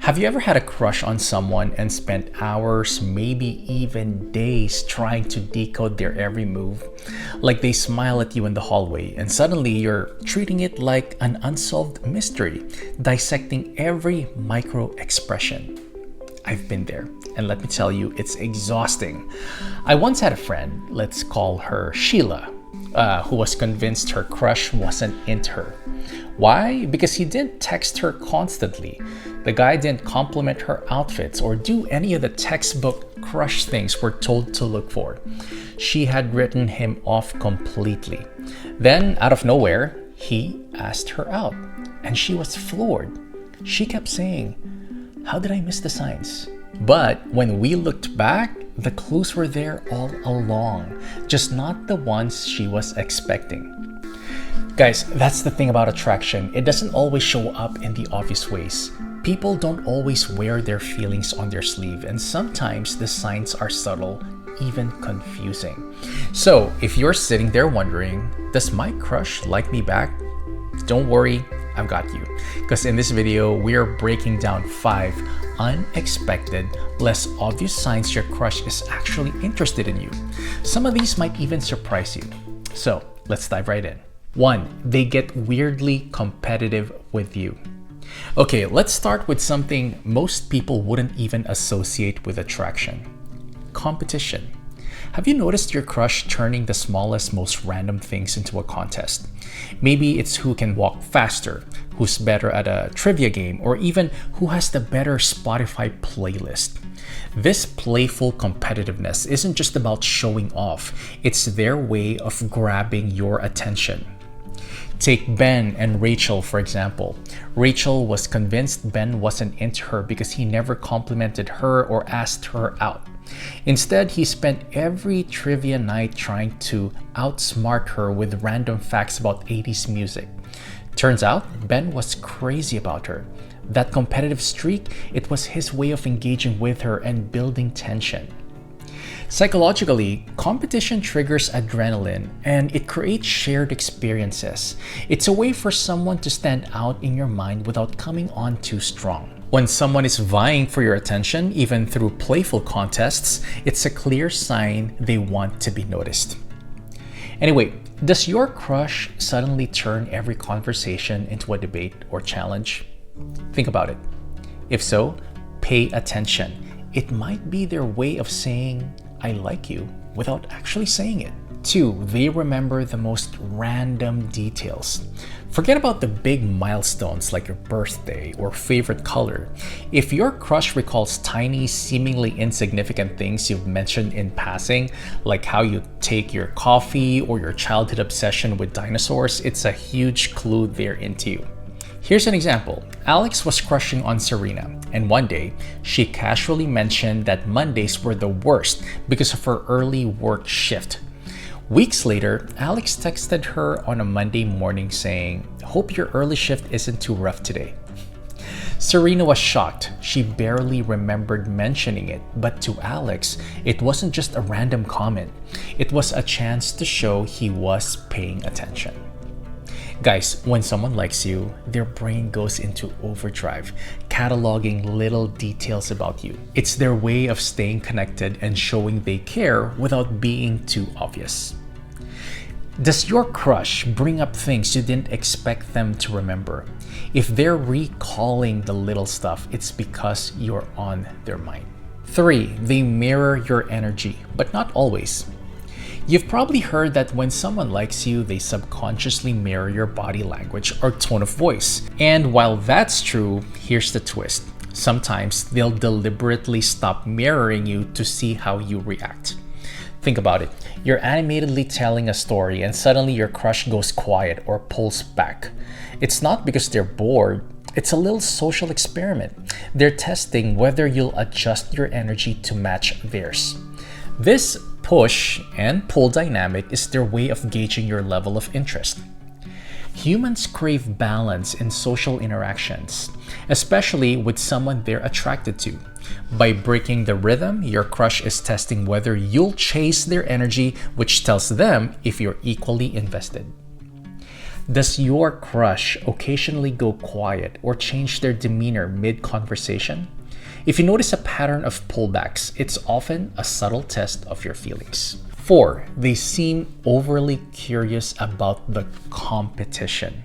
Have you ever had a crush on someone and spent hours, maybe even days, trying to decode their every move? Like they smile at you in the hallway and suddenly you're treating it like an unsolved mystery, dissecting every micro expression. I've been there, and let me tell you, it's exhausting. I once had a friend, let's call her Sheila, who was convinced her crush wasn't into her. Why? Because he didn't text her constantly. The guy didn't compliment her outfits or do any of the textbook crush things we're told to look for. She had written him off completely. Then, out of nowhere, he asked her out, and she was floored. She kept saying, "How did I miss the signs?" But when we looked back, the clues were there all along, just not the ones she was expecting. Guys, that's the thing about attraction. It doesn't always show up in the obvious ways. People don't always wear their feelings on their sleeve, and sometimes the signs are subtle, even confusing. So, if you're sitting there wondering, does my crush like me back? Don't worry, I've got you. Because in this video, we are breaking down 5 unexpected, less obvious signs your crush is actually interested in you. Some of these might even surprise you. So, let's dive right in. 1. They get weirdly competitive with you. Okay, let's start with something most people wouldn't even associate with attraction. Competition. Have you noticed your crush turning the smallest, most random things into a contest? Maybe it's who can walk faster, who's better at a trivia game, or even who has the better Spotify playlist. This playful competitiveness isn't just about showing off, it's their way of grabbing your attention. Take Ben and Rachel, for example. Rachel was convinced Ben wasn't into her because he never complimented her or asked her out. Instead, he spent every trivia night trying to outsmart her with random facts about 80s music. Turns out, Ben was crazy about her. That competitive streak, it was his way of engaging with her and building tension. Psychologically, competition triggers adrenaline and it creates shared experiences. It's a way for someone to stand out in your mind without coming on too strong. When someone is vying for your attention, even through playful contests, it's a clear sign they want to be noticed. Anyway, does your crush suddenly turn every conversation into a debate or challenge? Think about it. If so, pay attention. It might be their way of saying, "I like you," without actually saying it. 2. They remember the most random details. Forget about the big milestones like your birthday or favorite color. If your crush recalls tiny, seemingly insignificant things you've mentioned in passing, like how you take your coffee or your childhood obsession with dinosaurs, it's a huge clue they're into you. Here's an example. Alex was crushing on Serena, and one day, she casually mentioned that Mondays were the worst because of her early work shift. Weeks later, Alex texted her on a Monday morning saying, "Hope your early shift isn't too rough today." Serena was shocked. She barely remembered mentioning it, but to Alex, it wasn't just a random comment. It was a chance to show he was paying attention. Guys, when someone likes you, their brain goes into overdrive, cataloging little details about you. It's their way of staying connected and showing they care without being too obvious. Does your crush bring up things you didn't expect them to remember? If they're recalling the little stuff, it's because you're on their mind. 3. They mirror your energy, but not always. You've probably heard that when someone likes you, they subconsciously mirror your body language or tone of voice. And while that's true, here's the twist. Sometimes they'll deliberately stop mirroring you to see how you react. Think about it. You're animatedly telling a story and suddenly your crush goes quiet or pulls back. It's not because they're bored. It's a little social experiment. They're testing whether you'll adjust your energy to match theirs. This push and pull dynamic is their way of gauging your level of interest. Humans crave balance in social interactions, especially with someone they're attracted to. By breaking the rhythm, your crush is testing whether you'll chase their energy, which tells them if you're equally invested. Does your crush occasionally go quiet or change their demeanor mid-conversation? If you notice a pattern of pullbacks, it's often a subtle test of your feelings. 4. They seem overly curious about the competition.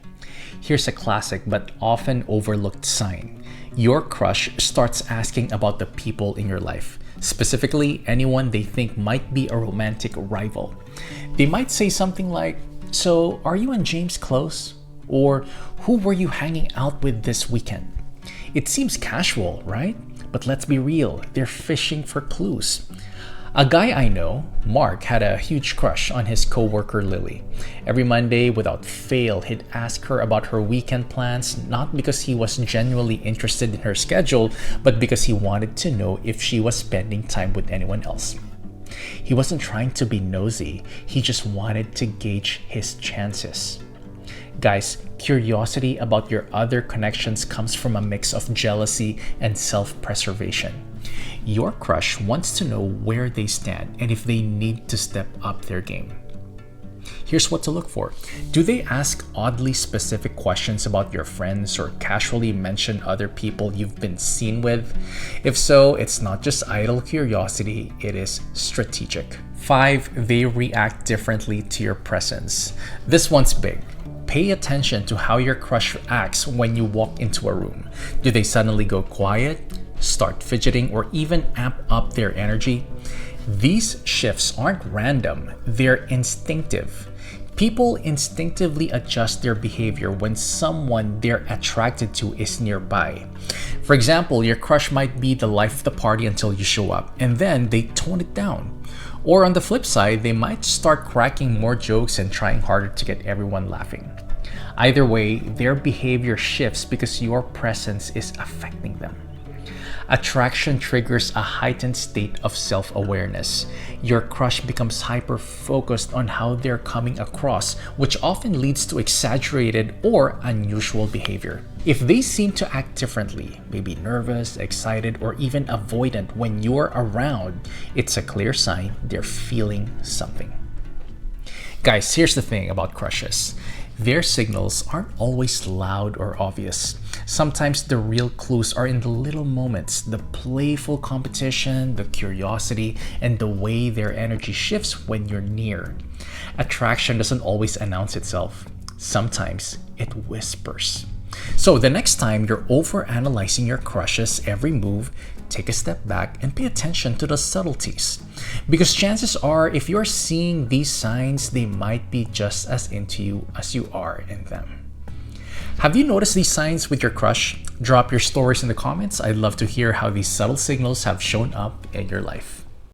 Here's a classic but often overlooked sign. Your crush starts asking about the people in your life, specifically anyone they think might be a romantic rival. They might say something like, "So, are you and James close?" Or, "Who were you hanging out with this weekend?" It seems casual, right? But let's be real, they're fishing for clues. A guy I know, Mark, had a huge crush on his coworker Lily. Every Monday, without fail, he'd ask her about her weekend plans, not because he was genuinely interested in her schedule, but because he wanted to know if she was spending time with anyone else. He wasn't trying to be nosy, he just wanted to gauge his chances. Guys, curiosity about your other connections comes from a mix of jealousy and self-preservation. Your crush wants to know where they stand and if they need to step up their game. Here's what to look for. Do they ask oddly specific questions about your friends or casually mention other people you've been seen with? If so, it's not just idle curiosity, it is strategic. 5. They react differently to your presence. This one's big. Pay attention to how your crush acts when you walk into a room. Do they suddenly go quiet, start fidgeting, or even amp up their energy? These shifts aren't random, they're instinctive. People instinctively adjust their behavior when someone they're attracted to is nearby. For example, your crush might be the life of the party until you show up, and then they tone it down. Or on the flip side, they might start cracking more jokes and trying harder to get everyone laughing. Either way, their behavior shifts because your presence is affecting them. Attraction triggers a heightened state of self-awareness. Your crush becomes hyper-focused on how they're coming across, which often leads to exaggerated or unusual behavior. If they seem to act differently, maybe nervous, excited, or even avoidant when you're around, it's a clear sign they're feeling something. Guys, here's the thing about crushes. Their signals aren't always loud or obvious. Sometimes the real clues are in the little moments, the playful competition, the curiosity, and the way their energy shifts when you're near. Attraction doesn't always announce itself. Sometimes it whispers. So the next time you're overanalyzing your crush's every move, take a step back and pay attention to the subtleties. Because chances are, if you're seeing these signs, they might be just as into you as you are in them. Have you noticed these signs with your crush? Drop your stories in the comments. I'd love to hear how these subtle signals have shown up in your life.